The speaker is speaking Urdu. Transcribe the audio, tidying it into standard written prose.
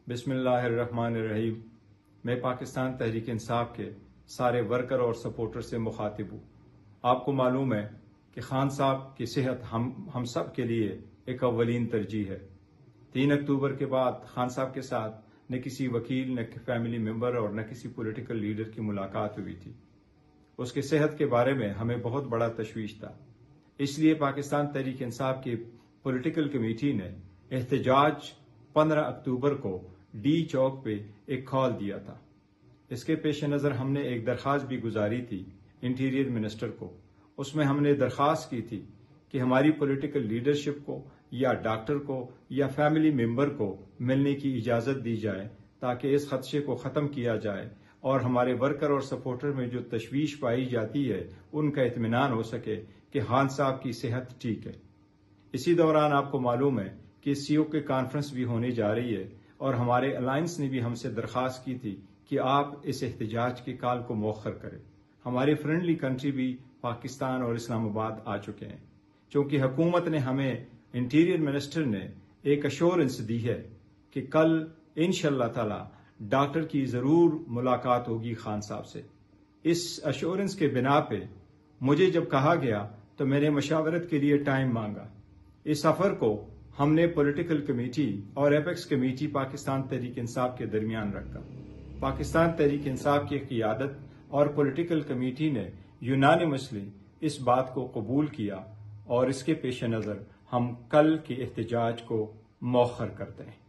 بسم اللہ الرحمن الرحیم۔ میں پاکستان تحریک انصاف کے سارے ورکر اور سپورٹر سے مخاطب ہوں۔ آپ کو معلوم ہے کہ خان صاحب کی صحت ہم سب کے لیے ایک اولین ترجیح ہے۔ 3 اکتوبر کے بعد خان صاحب کے ساتھ نہ کسی وکیل، نہ فیملی ممبر اور نہ کسی پولیٹیکل لیڈر کی ملاقات ہوئی تھی۔ اس کی صحت کے بارے میں ہمیں بہت بڑا تشویش تھا، اس لیے پاکستان تحریک انصاف کی پولیٹیکل کمیٹی نے احتجاج 15 اکتوبر کو ڈی چوک پہ ایک کال دیا تھا۔ اس کے پیش نظر ہم نے ایک درخواست بھی گزاری تھی انٹیریئر منسٹر کو۔ اس میں ہم نے درخواست کی تھی کہ ہماری پولیٹیکل لیڈرشپ کو یا ڈاکٹر کو یا فیملی ممبر کو ملنے کی اجازت دی جائے تاکہ اس خدشے کو ختم کیا جائے اور ہمارے ورکر اور سپورٹر میں جو تشویش پائی جاتی ہے ان کا اطمینان ہو سکے کہ خان صاحب کی صحت ٹھیک ہے۔ اسی دوران آپ کو معلوم ہے کہ سی او کی کانفرنس بھی ہونے جا رہی ہے اور ہمارے الائنس نے بھی ہم سے درخواست کی تھی کہ آپ اس احتجاج کے کال کو مؤخر کریں۔ ہمارے فرینڈلی کنٹری بھی پاکستان اور اسلام آباد آ چکے ہیں، چونکہ حکومت نے ہمیں انٹیریئر منسٹر نے ایک ایشورنس دی ہے کہ کل انشاءاللہ تعالی ڈاکٹر کی ضرور ملاقات ہوگی خان صاحب سے۔ اس ایشورنس کے بنا پہ مجھے جب کہا گیا تو میں نے مشاورت کے لیے ٹائم مانگا۔ اس سفر کو ہم نے پولیٹیکل کمیٹی اور ایپیکس کمیٹی پاکستان تحریک انصاف کے درمیان رکھا۔ پاکستان تحریک انصاف کی قیادت اور پولیٹیکل کمیٹی نے یونانیمسلی اس بات کو قبول کیا اور اس کے پیش نظر ہم کل کے احتجاج کو مؤخر کرتے ہیں۔